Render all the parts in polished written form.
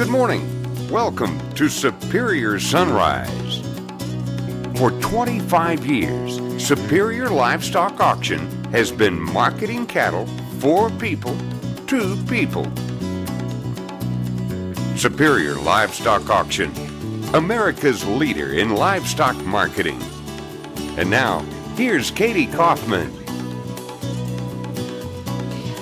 Good morning. Welcome to Superior Sunrise. For 25 years, Superior Livestock Auction has been marketing cattle for people to people. Superior Livestock Auction, America's leader in livestock marketing. And now, here's Katie Kaufman.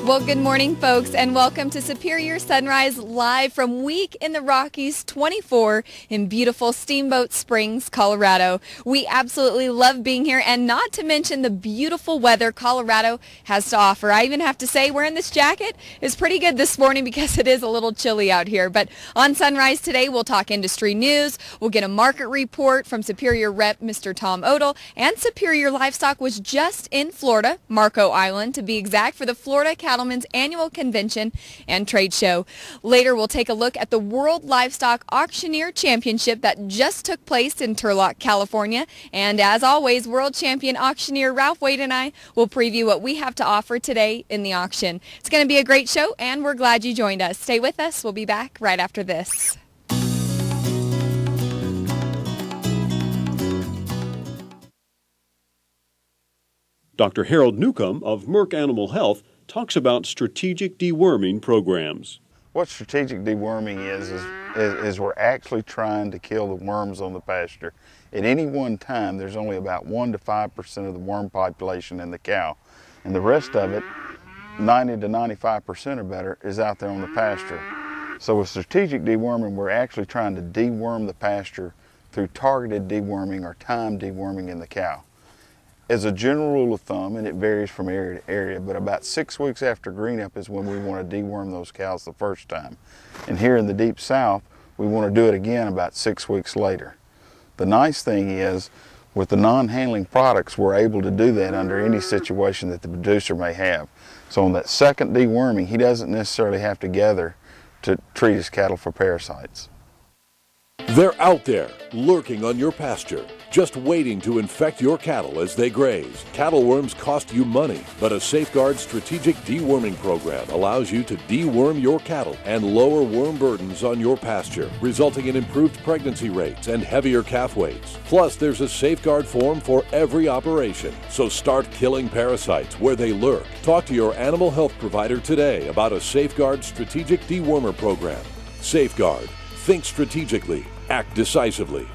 Well, good morning, folks, and welcome to Superior Sunrise live from Week in the Rockies 24 in beautiful Steamboat Springs, Colorado. We absolutely love being here, and not to mention the beautiful weather Colorado has to offer. I even have to say wearing this jacket is pretty good this morning because it is a little chilly out here. But on Sunrise today, we'll talk industry news, we'll get a market report from Superior Rep Mr. Tom Odell, and Superior Livestock was just in Florida, Marco Island to be exact, for the Florida Cattlemen's Annual Convention and Trade Show. Later, we'll take a look at the World Livestock Auctioneer Championship that just took place in Turlock, California. And as always, World Champion Auctioneer Ralph Wade and I will preview what we have to offer today in the auction. It's going to be a great show, and we're glad you joined us. Stay with us. We'll be back right after this. Dr. Harold Newcomb of Merck Animal Health talks about strategic deworming programs. What strategic deworming is we're actually trying to kill the worms on the pasture. At any one time, there's only about 1 to 5% of the worm population in the cow, and the rest of it, 90 to 95% or better, is out there on the pasture. So with strategic deworming, we're actually trying to deworm the pasture through targeted deworming or time deworming in the cow. As a general rule of thumb, and it varies from area to area, but about 6 weeks after green up is when we want to deworm those cows the first time. And here in the deep south, we want to do it again about 6 weeks later. The nice thing is, with the non-handling products, we're able to do that under any situation that the producer may have. So on that second deworming, he doesn't necessarily have to gather to treat his cattle for parasites. They're out there, lurking on your pasture, just waiting to infect your cattle as they graze. Cattle worms cost you money, but a Safeguard strategic deworming program allows you to deworm your cattle and lower worm burdens on your pasture, resulting in improved pregnancy rates and heavier calf weights. Plus, there's a Safeguard form for every operation. So start killing parasites where they lurk. Talk to your animal health provider today about a Safeguard strategic dewormer program. Safeguard. Think strategically. Act decisively.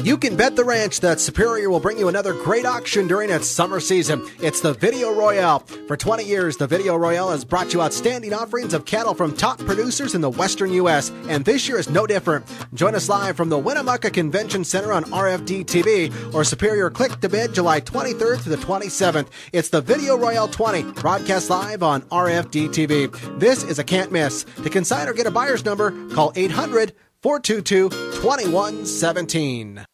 You can bet the ranch that Superior will bring you another great auction during its summer season. It's the Video Royale. For 20 years, the Video Royale has brought you outstanding offerings of cattle from top producers in the western U.S., and this year is no different. Join us live from the Winnemucca Convention Center on RFD TV or Superior Click to Bid July 23rd through the 27th. It's the Video Royale 20, broadcast live on RFD TV. This is a can't miss. To consign or get a buyer's number, call 800-422-2117.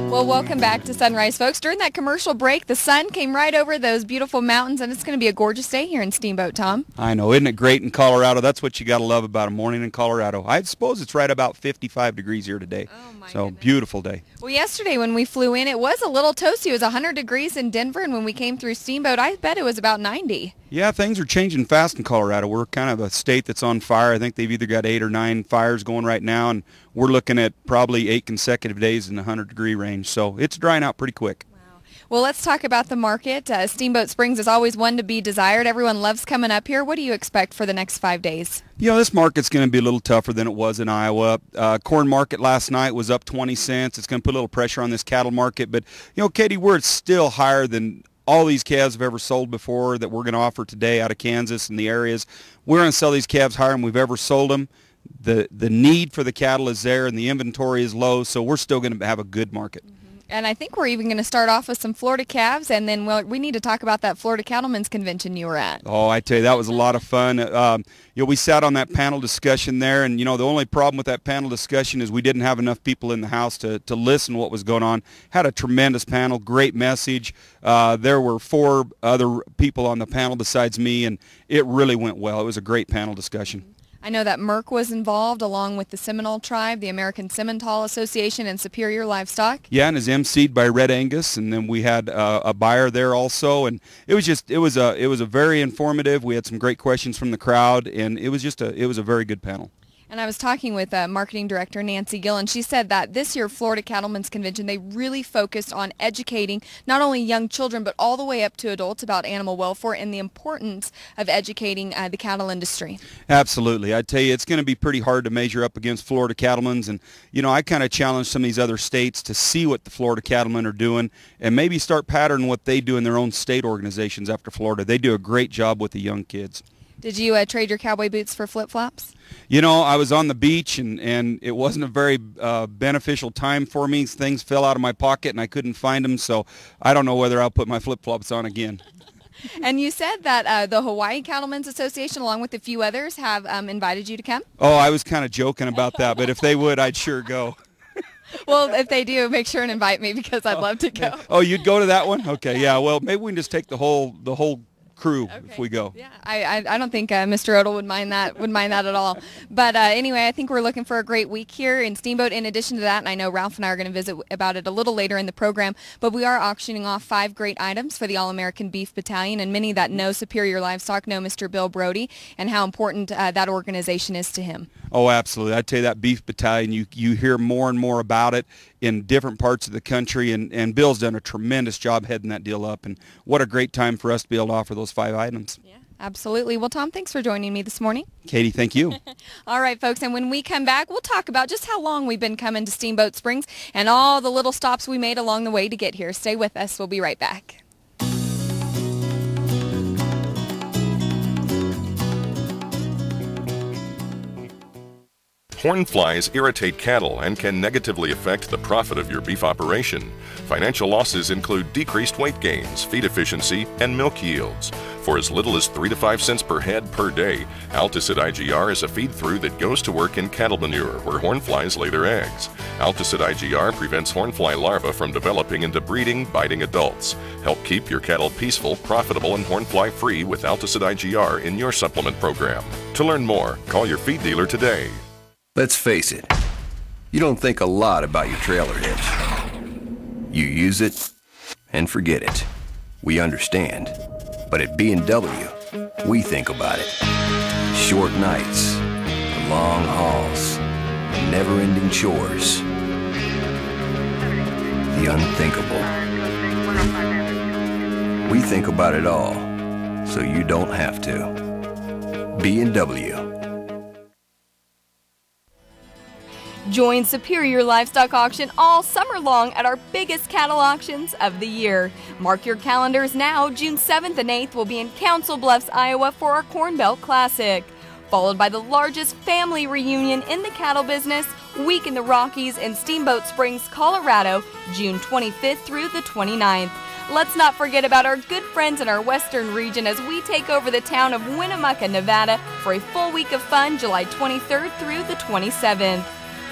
Well, welcome back to Sunrise, folks. During that commercial break, the sun came right over those beautiful mountains, and it's going to be a gorgeous day here in Steamboat, Tom. I know. Isn't it great in Colorado? That's what you got to love about a morning in Colorado. I suppose it's right about 55 degrees here today. Oh, my So, goodness. beautiful day. Well, yesterday when we flew in, it was a little toasty. It was 100 degrees in Denver, and when we came through Steamboat, I bet it was about 90. Yeah, things are changing fast in Colorado. We're kind of a state that's on fire. I think they've either got 8 or 9 fires going right now, and we're looking at probably 8 consecutive days in the 100-degree range. So it's drying out pretty quick. Wow. Well, let's talk about the market. Steamboat Springs is always one to be desired. Everyone loves coming up here. What do you expect for the next 5 days? You know, this market's going to be a little tougher than it was in Iowa. Corn market last night was up 20 cents. It's going to put a little pressure on this cattle market. But, you know, Katie, we're still higher than all these calves have ever sold before that we're going to offer today out of Kansas and the areas. We're going to sell these calves higher than we've ever sold them. The need for the cattle is there and the inventory is low, so we're still going to have a good market. And I think we're even going to start off with some Florida calves, and then we need to talk about that Florida Cattlemen's Convention you were at. Oh, I tell you, that was a lot of fun. We sat on that panel discussion there, and, the only problem with that panel discussion is we didn't have enough people in the house to listen to what was going on. Had a tremendous panel, great message. There were 4 other people on the panel besides me, and it really went well. It was a great panel discussion. I know that Merck was involved along with the Seminole Tribe, the American Simmental Association, and Superior Livestock. Yeah, and is emceed by Red Angus, and then we had a buyer there also, and it was a very informative. We had some great questions from the crowd, and it was a very good panel. And I was talking with Marketing Director Nancy Gill, and she said that this year Florida Cattlemen's Convention, they really focused on educating not only young children but all the way up to adults about animal welfare and the importance of educating the cattle industry. Absolutely. I tell you, it's going to be pretty hard to measure up against Florida Cattlemen's, and I kind of challenge some of these other states to see what the Florida Cattlemen are doing and maybe start patterning what they do in their own state organizations after Florida. They do a great job with the young kids. Did you trade your cowboy boots for flip-flops? I was on the beach, and it wasn't a very beneficial time for me. Things fell out of my pocket, and I couldn't find them, so I don't know whether I'll put my flip-flops on again. And you said that the Hawaii Cattlemen's Association, along with a few others, have invited you to come? Oh, I was kind of joking about that, but if they would, I'd sure go. Well, if they do, make sure and invite me because I'd love to go. Oh, you'd go to that one? Okay, yeah. Well, maybe we can just take the whole crew if we go. Yeah, I don't think Mr. Odell would mind that at all. But anyway, I think we're looking for a great week here in Steamboat. In addition to that, and I know Ralph and I are going to visit about it a little later in the program, but we are auctioning off 5 great items for the All-American Beef Battalion, and many that know Superior Livestock know Mr. Bill Brody and how important that organization is to him. Oh, absolutely. I tell you, that Beef Battalion, you hear more and more about it in different parts of the country, and Bill's done a tremendous job heading that deal up, and what a great time for us to be able to offer those 5 items. Yeah, absolutely. Well, Tom, thanks for joining me this morning. Katie, thank you. All right, folks, and when we come back, we'll talk about just how long we've been coming to Steamboat Springs and all the little stops we made along the way to get here. Stay with us. We'll be right back. Hornflies irritate cattle and can negatively affect the profit of your beef operation. Financial losses include decreased weight gains, feed efficiency, and milk yields. For as little as 3 to 5 cents per head per day, Alticid IGR is a feed-through that goes to work in cattle manure where hornflies lay their eggs. Alticid IGR prevents hornfly larvae from developing into breeding, biting adults. Help keep your cattle peaceful, profitable, and hornfly-free with Alticid IGR in your supplement program. To learn more, call your feed dealer today. Let's face it, you don't think a lot about your trailer hitch. You use it and forget it. We understand. But at B&W, we think about it. Short nights, long hauls, never-ending chores. The unthinkable. We think about it all, so you don't have to. B&W. Join Superior Livestock Auction all summer long at our biggest cattle auctions of the year. Mark your calendars now. June 7th and 8th will be in Council Bluffs, Iowa for our Corn Belt Classic. Followed by the largest family reunion in the cattle business, Week in the Rockies in Steamboat Springs, Colorado, June 25th through the 29th. Let's not forget about our good friends in our western region as we take over the town of Winnemucca, Nevada for a full week of fun July 23rd through the 27th.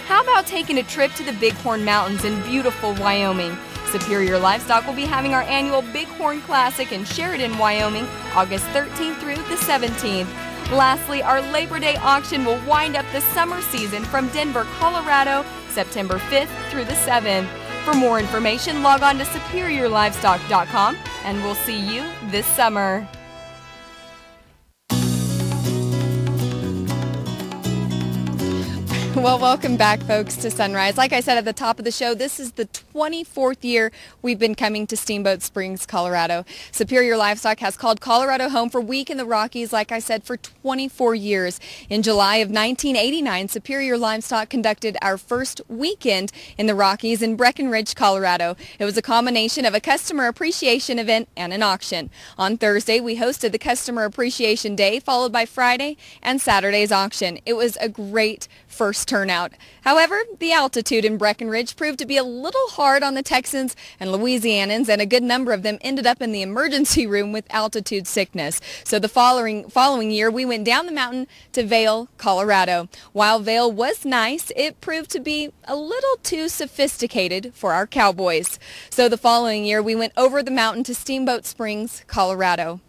How about taking a trip to the Bighorn Mountains in beautiful Wyoming? Superior Livestock will be having our annual Bighorn Classic in Sheridan, Wyoming, August 13th through the 17th. Lastly, our Labor Day auction will wind up the summer season from Denver, Colorado, September 5th through the 7th. For more information, log on to superiorlivestock.com, and we'll see you this summer. Well, welcome back, folks, to Sunrise. Like I said at the top of the show, this is the 24th year we've been coming to Steamboat Springs, Colorado. Superior Livestock has called Colorado home for Week in the Rockies, like I said, for 24 years. In July of 1989, Superior Livestock conducted our first weekend in the Rockies in Breckenridge, Colorado. It was a combination of a customer appreciation event and an auction. On Thursday, we hosted the Customer Appreciation Day, followed by Friday and Saturday's auction. It was a great first turnout. However, the altitude in Breckenridge proved to be a little hard on the Texans and Louisianans, and a good number of them ended up in the emergency room with altitude sickness. So the following year, we went down the mountain to Vail, Colorado. While Vail was nice, it proved to be a little too sophisticated for our cowboys. So the following year, we went over the mountain to Steamboat Springs, Colorado.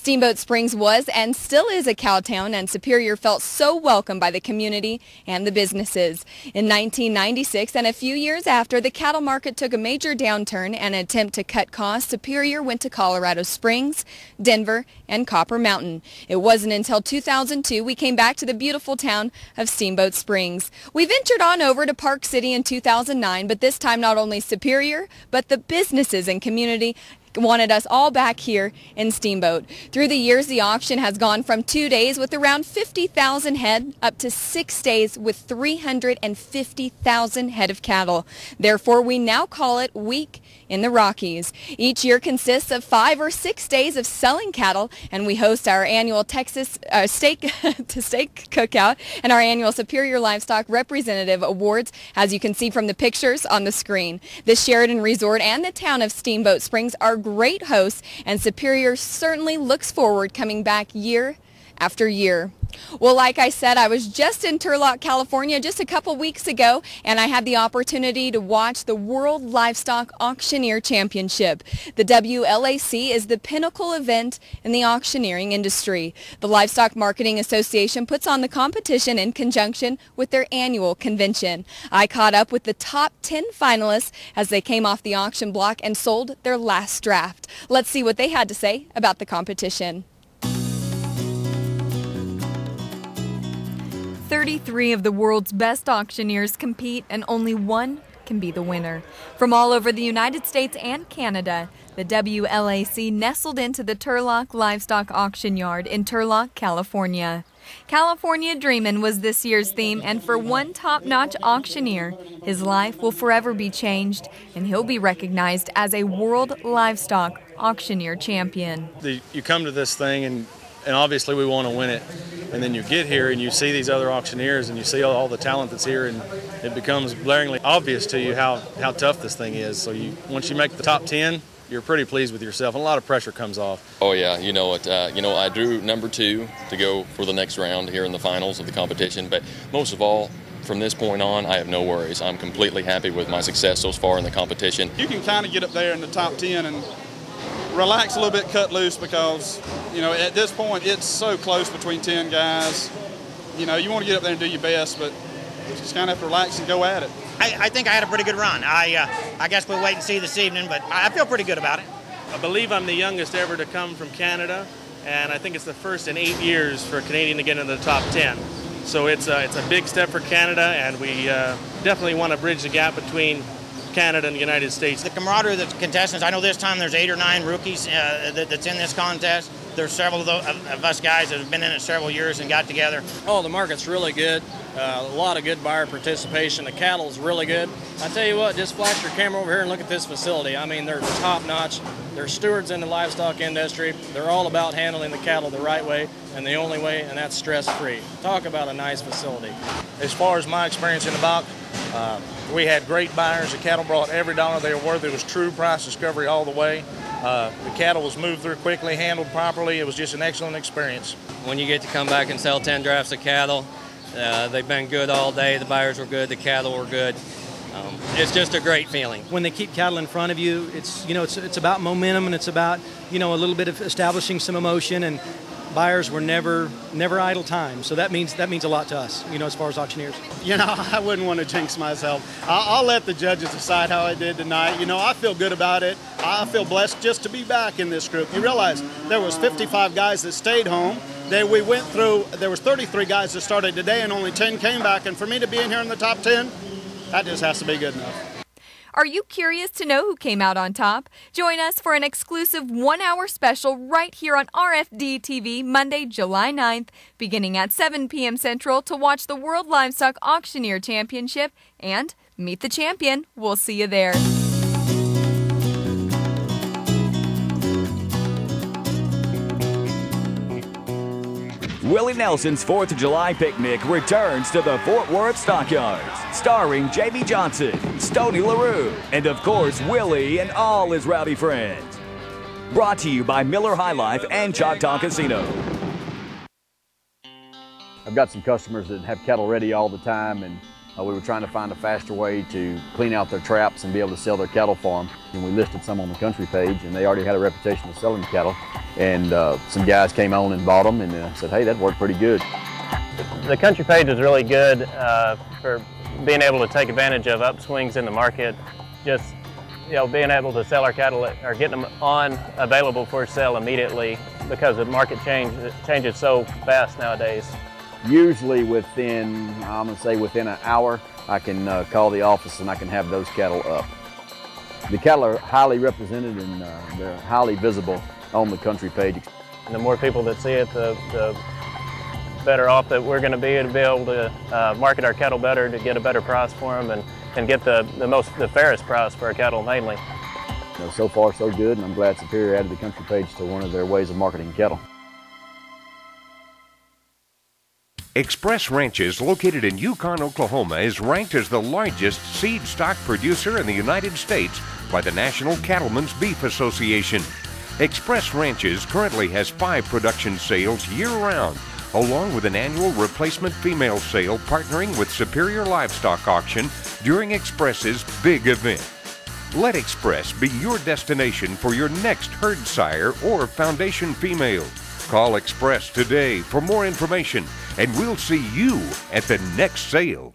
Steamboat Springs was and still is a cow town, and Superior felt so welcome by the community and the businesses. In 1996 and a few years after, the cattle market took a major downturn and an attempt to cut costs, Superior went to Colorado Springs, Denver, and Copper Mountain. It wasn't until 2002 we came back to the beautiful town of Steamboat Springs. We ventured on over to Park City in 2009, but this time not only Superior, but the businesses and community wanted us all back here in Steamboat. Through the years, the auction has gone from 2 days with around 50,000 head up to 6 days with 350,000 head of cattle. Therefore, we now call it Week in the Rockies. Each year consists of 5 or 6 days of selling cattle, and we host our annual Texas steak cookout and our annual Superior Livestock Representative Awards, as you can see from the pictures on the screen. The Sheridan Resort and the town of Steamboat Springs are great hosts, and Superior certainly looks forward coming back year after year. Well, like I said, I was just in Turlock, California just a couple weeks ago, and I had the opportunity to watch the World Livestock Auctioneer Championship. The WLAC is the pinnacle event in the auctioneering industry. The Livestock Marketing Association puts on the competition in conjunction with their annual convention. I caught up with the top 10 finalists as they came off the auction block and sold their last draft. Let's see what they had to say about the competition. 33 of the world's best auctioneers compete, and only one can be the winner. From all over the United States and Canada, the WLAC nestled into the Turlock Livestock Auction Yard in Turlock, California. California Dreamin' was this year's theme, and for one top-notch auctioneer, his life will forever be changed, and he'll be recognized as a World Livestock Auctioneer Champion. You come to this thing and obviously we want to win it. And then you get here and you see these other auctioneers and you see all the talent that's here, and it becomes blaringly obvious to you how tough this thing is. So once you make the top 10, you're pretty pleased with yourself, and a lot of pressure comes off. Oh yeah, you know what? I drew number 2 to go for the next round here in the finals of the competition. But most of all, from this point on, I have no worries. I'm completely happy with my success so far in the competition. You can kind of get up there in the top 10 and relax a little bit, cut loose, because at this point it's so close between 10 guys. You want to get up there and do your best, but you just kind of have to relax and go at it. I think I had a pretty good run. I guess we'll wait and see this evening, but I feel pretty good about it. I believe I'm the youngest ever to come from Canada, and I think it's the first in 8 years for a Canadian to get into the top 10. So it's a big step for Canada, and we definitely want to bridge the gap between Canada and the United States. The camaraderie of the contestants, I know this time there's 8 or 9 rookies that's in this contest. There's several of us guys that have been in it several years and got together. Oh, the market's really good. A lot of good buyer participation. The cattle's really good. I tell you what, just flash your camera over here and look at this facility. I mean, they're top-notch. They're stewards in the livestock industry. They're all about handling the cattle the right way and the only way, and that's stress-free. Talk about a nice facility. As far as my experience in the box, we had great buyers. The cattle brought every dollar they were worth. It was true price discovery all the way. The cattle was moved through quickly, handled properly. It was just an excellent experience. When you get to come back and sell 10 drafts of cattle, they've been good all day. The buyers were good. The cattle were good. It's just a great feeling. When they keep cattle in front of you, it's about momentum, and it's about a little bit of establishing some emotion, and buyers were never idle time. So that means a lot to us, as far as auctioneers. I wouldn't want to jinx myself. I'll let the judges decide how I did tonight. I feel good about it. I feel blessed just to be back in this group. You realize there was 55 guys that stayed home. There was 33 guys that started today, and only 10 came back. And for me to be in here in the top 10, that just has to be good enough. Are you curious to know who came out on top? Join us for an exclusive 1-hour special right here on RFD TV Monday, July 9th, beginning at 7 p.m. Central, to watch the World Livestock Auctioneer Championship and meet the champion. We'll see you there. Willie Nelson's 4th of July picnic returns to the Fort Worth Stockyards, starring Jamie Johnson, Stoney LaRue, and of course Willie and all his rowdy friends. Brought to you by Miller High Life and Choctaw Casino. I've got some customers that have cattle ready all the time, and we were trying to find a faster way to clean out their traps and be able to sell their cattle for them. And we listed some on the country page, and they already had a reputation of selling cattle. and some guys came on and bought them and said, hey, that worked pretty good. The country page is really good for being able to take advantage of upswings in the market. Just being able to sell our cattle or getting them on available for sale immediately because the market changes so fast nowadays. Usually within, I'm going to say within an hour, I can call the office and I can have those cattle up. The cattle are highly represented and they're highly visible on the country page. And the more people that see it, the better off that we're going to be able to market our cattle better to get a better price for them and get the fairest price for our cattle mainly. So far so good, and I'm glad Superior added the country page to one of their ways of marketing cattle. Express Ranches, located in Yukon, Oklahoma, is ranked as the largest seed stock producer in the United States by the National Cattlemen's Beef Association. Express Ranches currently has 5 production sales year-round, along with an annual replacement female sale partnering with Superior Livestock Auction during Express's big event. Let Express be your destination for your next herd sire or foundation female. Call Express today for more information, and we'll see you at the next sale.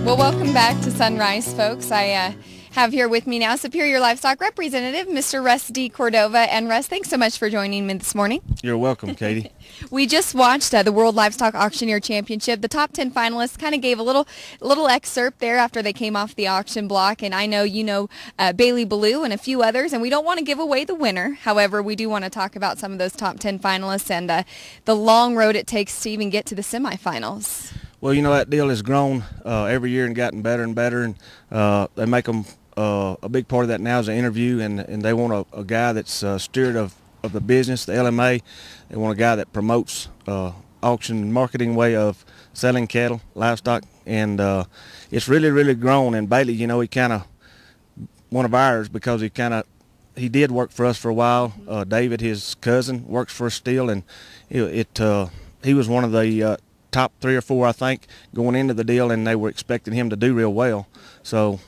Well, welcome back to Sunrise, folks. I have here with me now Superior Livestock Representative, Mr. Russ D. Cordova. And Russ, thanks so much for joining me this morning. You're welcome, Katie. We just watched the World Livestock Auctioneer Championship. The top 10 finalists kind of gave a little excerpt there after they came off the auction block. And I know you know Bailey Ballou and a few others, and we don't want to give away the winner. However, we do want to talk about some of those top 10 finalists and the long road it takes to even get to the semifinals. Well, you know, that deal has grown every year and gotten better and better, and they make them a big part of that now is an interview, and they want a guy that's steward of the business, the LMA. They want a guy that promotes auction and marketing way of selling cattle, livestock, and it's really grown. And Bailey, you know, he kind of one of ours because he did work for us for a while. David, his cousin, works for us still, and he was one of the top 3 or 4, I think, going into the deal, and they were expecting him to do real well. So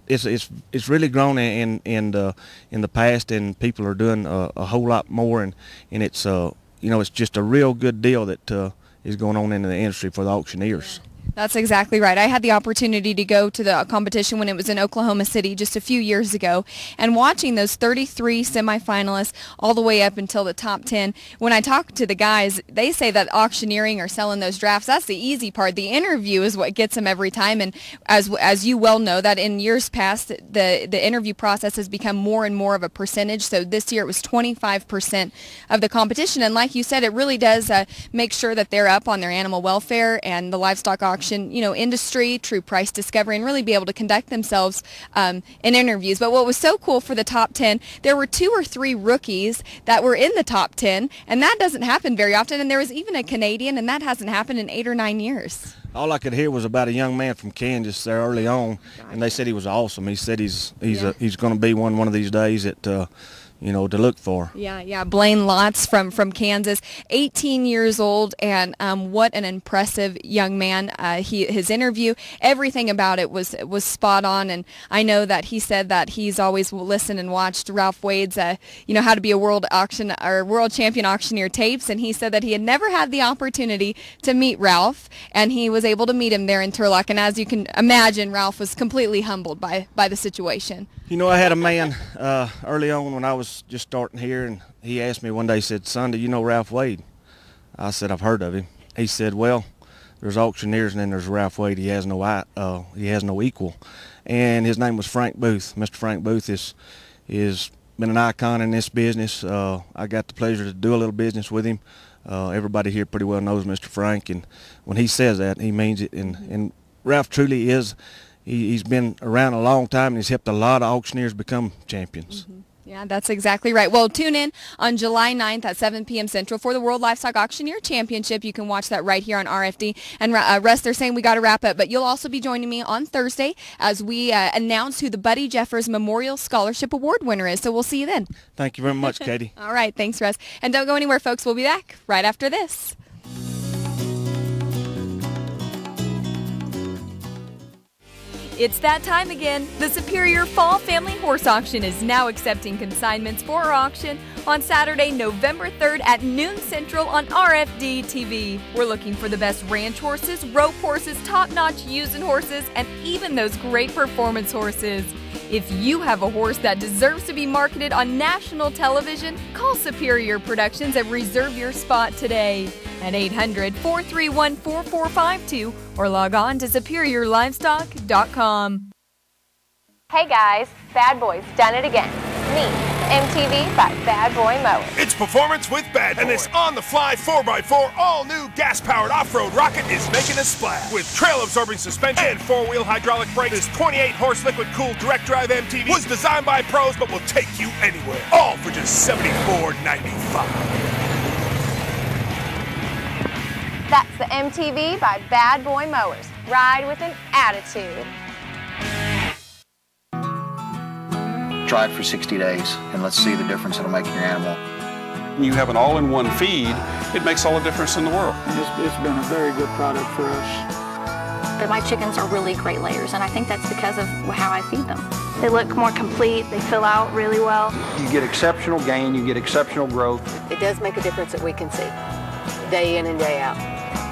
it's really grown in the past, and people are doing a whole lot more, and it's it's just a real good deal that is going on in the industry for the auctioneers. That's exactly right. I had the opportunity to go to the competition when it was in Oklahoma City just a few years ago, and watching those 33 semifinalists all the way up until the top 10. When I talk to the guys, they say that auctioneering or selling those drafts, that's the easy part. The interview is what gets them every time, and as you well know, that in years past, the interview process has become more and more of a percentage. So this year it was 25% of the competition, and like you said, it really does make sure that they're up on their animal welfare and the livestock auction industry, true price discovery, and really be able to conduct themselves in interviews. But what was so cool for the top 10, there were 2 or 3 rookies that were in the top 10, and that doesn't happen very often. And there was even a Canadian, and that hasn't happened in 8 or 9 years. All I could hear was about a young man from Kansas there early on, and they said he was awesome. He said he's going to be one of these days that to look for. Yeah. Blaine Lotz from Kansas, 18 years old, and what an impressive young man. His interview, everything about it was spot on, and I know that he said that he's always listened and watched Ralph Wade's how to be a world champion auctioneer tapes, and he said that he had never had the opportunity to meet Ralph, and he was able to meet him there in Turlock, and as you can imagine, Ralph was completely humbled by the situation. You know, I had a man early on when I was just starting here, and he asked me one day, he said, "Son, do you know Ralph Wade?" I said, "I've heard of him." He said, "Well, there's auctioneers and then there's Ralph Wade. He has no equal." And his name was Frank Booth. Mr. Frank Booth is been an icon in this business. I got the pleasure to do a little business with him. Everybody here pretty well knows Mr. Frank, and when he says that, he means it. And Ralph truly is. He's been around a long time, and he's helped a lot of auctioneers become champions. Mm-hmm. Yeah, that's exactly right. Well, tune in on July 9th at 7 p.m. Central for the World Livestock Auctioneer Championship. You can watch that right here on RFD. And Russ, they're saying we got to wrap up, but you'll also be joining me on Thursday as we announce who the Buddy Jeffers Memorial Scholarship Award winner is. So we'll see you then. Thank you very much, Katie. All right, thanks, Russ. And don't go anywhere, folks. We'll be back right after this. It's that time again. The Superior Fall Family Horse Auction is now accepting consignments for our auction on Saturday, November 3rd at noon Central on RFD TV. We're looking for the best ranch horses, rope horses, top-notch using horses, and even those great performance horses. If you have a horse that deserves to be marketed on national television, call Superior Productions and reserve your spot today at 800-431-4452 or log on to superiorlivestock.com. Hey guys, Bad Boy's done it again. Me, MTV by Bad Boy Mowers. It's performance with Bad Boy. And this on-the-fly 4x4 all-new gas-powered off-road rocket is making a splash. With trail-absorbing suspension and four-wheel hydraulic brakes, this 28-horse liquid-cooled direct-drive MTV was designed by pros but will take you anywhere. All for just $74.95. That's the MTV by Bad Boy Mowers. Ride with an attitude. Try it for 60 days and let's see the difference it'll make in your animal. When you have an all-in-one feed, it makes all the difference in the world. It's been a very good product for us. But my chickens are really great layers, and I think that's because of how I feed them. They look more complete, they fill out really well. You get exceptional gain, you get exceptional growth. It does make a difference that we can see, day in and day out.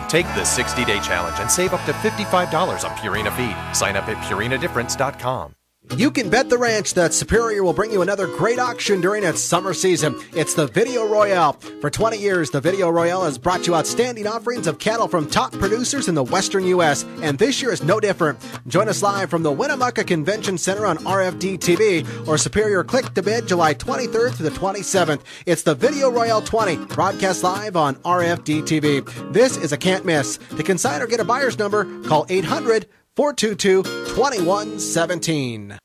Take the 60-day challenge and save up to $55 on Purina feed. Sign up at purinadifference.com. You can bet the ranch that Superior will bring you another great auction during its summer season. It's the Video Royale. For 20 years, the Video Royale has brought you outstanding offerings of cattle from top producers in the western U.S., and this year is no different. Join us live from the Winnemucca Convention Center on RFD TV or Superior Click to Bid July 23rd through the 27th. It's the Video Royale 20, broadcast live on RFD TV. This is a can't miss. To consign or get a buyer's number, call 800-422-2117.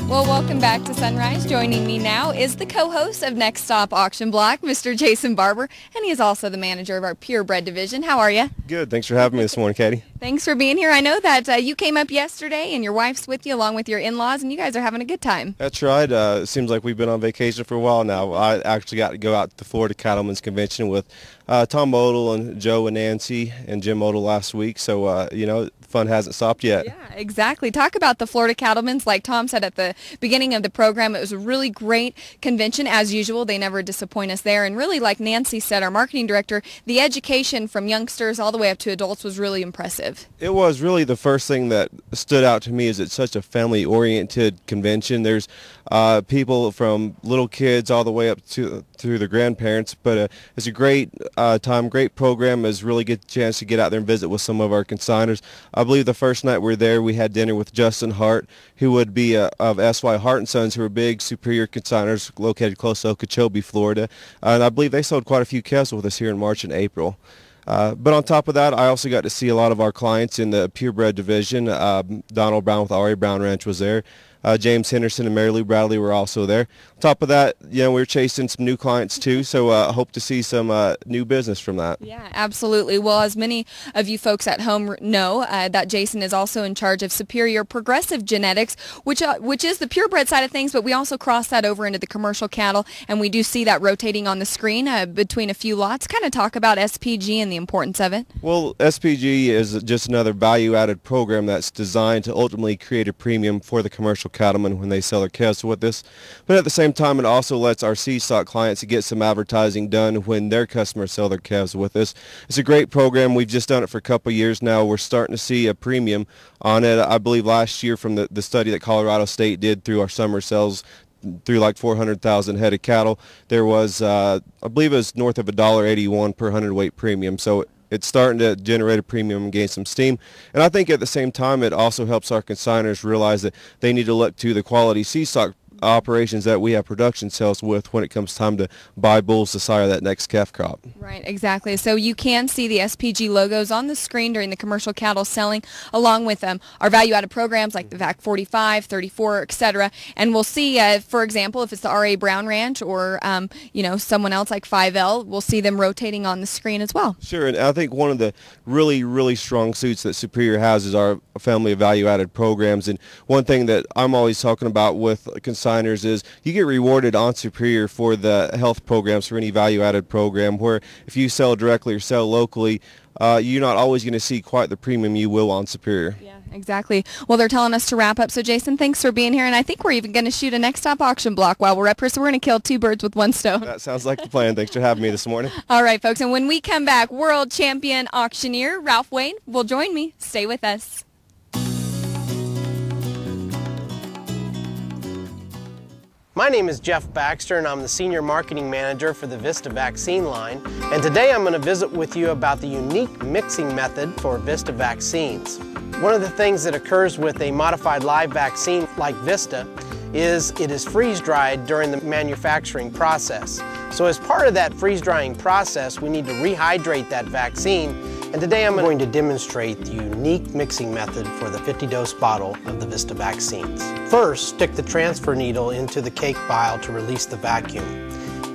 Well, welcome back to Sunrise. Joining me now is the co-host of Next Stop Auction Block, Mr. Jason Barber, and he is also the manager of our purebred division. How are you? Good. Thanks for having me this morning, Katie. Thanks for being here. I know that you came up yesterday and your wife's with you along with your in-laws, and you guys are having a good time. That's right. It seems like we've been on vacation for a while now. I actually got to go out to the Florida Cattlemen's Convention with Tom Odell and Joe and Nancy and Jim Odell last week. So, fun hasn't stopped yet. Yeah, exactly. Talk about the Florida Cattlemen's. Like Tom said at the beginning of the program, it was a really great convention as usual. They never disappoint us there. And really, like Nancy said, our marketing director, the education from youngsters all the way up to adults was really impressive. It was really the first thing that stood out to me is it's such a family-oriented convention. There's people from little kids all the way up to through the grandparents, but it's a great time, great program. It's really good chance to get out there and visit with some of our consigners. I believe the first night we were there, we had dinner with Justin Hart, who would be of S.Y. Hart & Sons, who are big Superior consigners located close to Okeechobee, Florida. And I believe they sold quite a few calves with us here in March and April. But on top of that, I also got to see a lot of our clients in the purebred division. Donald Brown with R.A. Brown Ranch was there. James Henderson and Mary Lou Bradley were also there. On top of that, we were chasing some new clients too, so I hope to see some new business from that. Yeah, absolutely. Well, as many of you folks at home know, that Jason is also in charge of Superior Progressive Genetics, which is the purebred side of things, but we also cross that over into the commercial cattle, and we do see that rotating on the screen between a few lots. Kind of talk about SPG and the importance of it. Well, SPG is just another value-added program that's designed to ultimately create a premium for the commercial cattlemen when they sell their calves with us. But at the same time, it also lets our seed stock clients get some advertising done when their customers sell their calves with us. It's a great program. We've just done it for a couple of years now. We're starting to see a premium on it. I believe last year from the study that Colorado State did through our summer sales, through like 400,000 head of cattle, there was, I believe it was north of $1.81 per hundredweight premium. So it's starting to generate a premium and gain some steam. And I think at the same time, it also helps our consigners realize that they need to look to the quality seed stock operations that we have production sales with when it comes time to buy bulls to sire that next calf crop. Right, exactly. So you can see the SPG logos on the screen during the commercial cattle selling, along with our value-added programs like the VAC 45, 34, etc. And we'll see, for example, if it's the R.A. Brown Ranch or someone else like 5L, we'll see them rotating on the screen as well. Sure, and I think one of the really, really strong suits that Superior has is our family of value-added programs. And one thing that I'm always talking about with consigners consigners is you get rewarded on Superior for the health programs, for any value-added program, where if you sell directly or sell locally, you're not always going to see quite the premium you will on Superior. Yeah, exactly. Well, they're telling us to wrap up. So, Jason, thanks for being here. And I think we're even going to shoot a next stop auction block while we're up here. So we're going to kill two birds with one stone. That sounds like the plan. Thanks for having me this morning. All right, folks. And when we come back, world champion auctioneer Ralph Wade will join me. Stay with us. My name is Jeff Baxter, and I'm the Senior Marketing Manager for the Vista vaccine line. And today I'm going to visit with you about the unique mixing method for Vista vaccines. One of the things that occurs with a modified live vaccine like Vista is it is freeze-dried during the manufacturing process. So as part of that freeze-drying process, we need to rehydrate that vaccine. And today I'm going to demonstrate the unique mixing method for the 50-dose bottle of the Vista vaccines. First, stick the transfer needle into the cake vial to release the vacuum.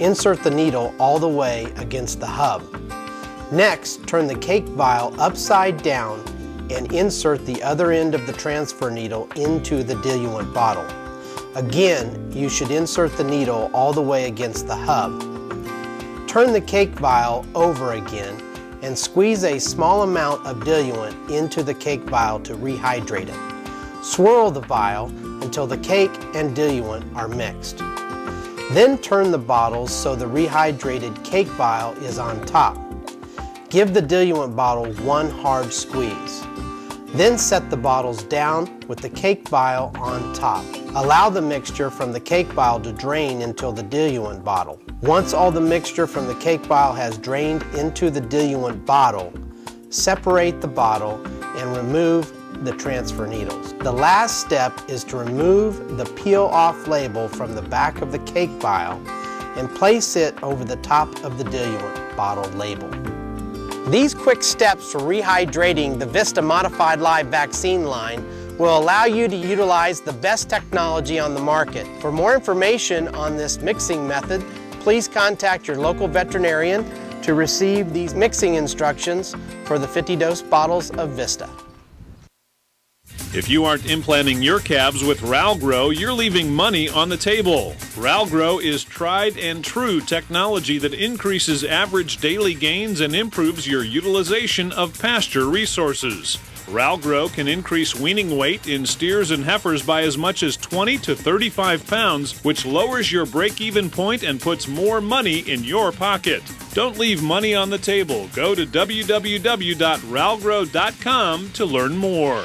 Insert the needle all the way against the hub. Next, turn the cake vial upside down and insert the other end of the transfer needle into the diluent bottle. Again, you should insert the needle all the way against the hub. Turn the cake vial over again and squeeze a small amount of diluent into the cake vial to rehydrate it. Swirl the vial until the cake and diluent are mixed. Then turn the bottles so the rehydrated cake vial is on top. Give the diluent bottle one hard squeeze. Then set the bottles down with the cake vial on top. Allow the mixture from the cake vial to drain into the diluent bottle. Once all the mixture from the cake vial has drained into the diluent bottle, separate the bottle and remove the transfer needles. The last step is to remove the peel-off label from the back of the cake vial and place it over the top of the diluent bottle label. These quick steps for rehydrating the Vista Modified Live vaccine line will allow you to utilize the best technology on the market. For more information on this mixing method, please contact your local veterinarian to receive these mixing instructions for the 50-dose bottles of Vista. If you aren't implanting your calves with Ralgrow, you're leaving money on the table. Ralgrow is tried and true technology that increases average daily gains and improves your utilization of pasture resources. Ralgrow can increase weaning weight in steers and heifers by as much as 20 to 35 pounds, which lowers your break-even point and puts more money in your pocket. Don't leave money on the table. Go to www.ralgrow.com to learn more.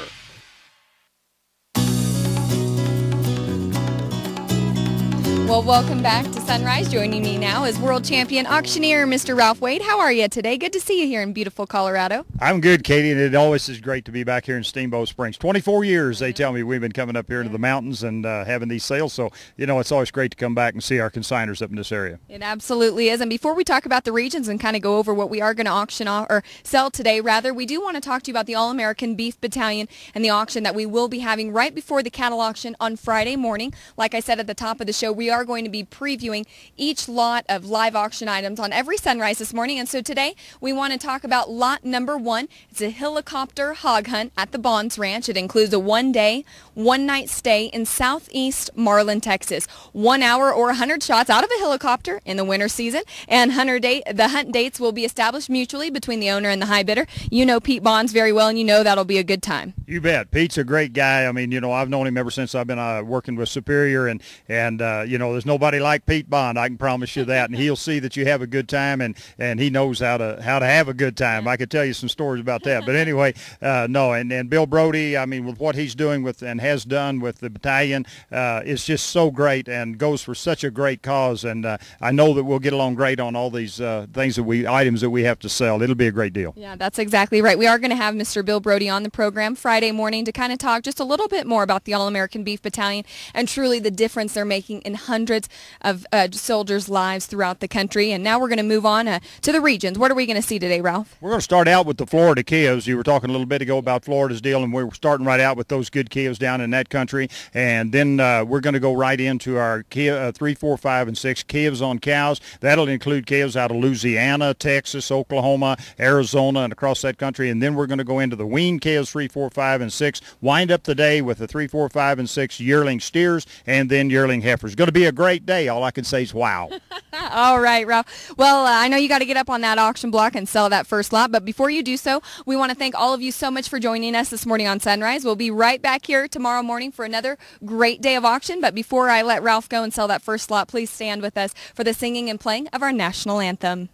Well, welcome back to Sunrise. Joining me now is world champion auctioneer Mr. Ralph Wade. How are you today? Good to see you here in beautiful Colorado. I'm good, Katie, and it always is great to be back here in Steamboat Springs. 24 years, they tell me, we've been coming up here into the mountains and having these sales, so, you know, it's always great to come back and see our consigners up in this area. It absolutely is, and before we talk about the regions and kind of go over what we are going to auction off, or sell today, rather, we do want to talk to you about the All-American Beef Battalion and the auction that we will be having right before the cattle auction on Friday morning. Like I said at the top of the show, we are going to be previewing each lot of live auction items on every Sunrise this morning. And so today we want to talk about lot number 1. It's a helicopter hog hunt at the Bonds Ranch. It includes a 1-day, 1-night stay in southeast Marlin, Texas. 1 hour or 100 shots out of a helicopter in the winter season. And the hunt dates will be established mutually between the owner and the high bidder. You know Pete Bonds very well, and you know that'll be a good time. You bet. Pete's a great guy. I mean, you know, I've known him ever since I've been working with Superior, and you know, there's nobody like Pete Bond, I can promise you that, and he'll see that you have a good time, and he knows how to have a good time. I could tell you some stories about that, but anyway, no, and Bill Brody, I mean, with what he's doing with and has done with the battalion, is just so great and goes for such a great cause, and I know that we'll get along great on all these items that we have to sell. It'll be a great deal. Yeah, that's exactly right. We are going to have Mr. Bill Brody on the program Friday morning to kind of talk just a little bit more about the All-American Beef Battalion and truly the difference they're making in hunting hundreds of soldiers' lives throughout the country. And now we're going to move on to the regions. What are we going to see today, Ralph? We're going to start out with the Florida kills. You were talking a little bit ago about Florida's deal, and we're starting right out with those good kills down in that country. And then we're going to go right into our 3, 4, 5, and 6 calves on cows. That'll include calves out of Louisiana, Texas, Oklahoma, Arizona, and across that country. And then we're going to go into the wean calves 3, 4, 5, and 6. Wind up the day with the 3, 4, 5, and 6 yearling steers and then yearling heifers. Going to be a great day. All I can say is wow. All right, Ralph. Well, I know you got to get up on that auction block and sell that first lot, but before you do so, we want to thank all of you so much for joining us this morning on Sunrise. We'll be right back here tomorrow morning for another great day of auction, but before I let Ralph go and sell that first lot, please stand with us for the singing and playing of our national anthem.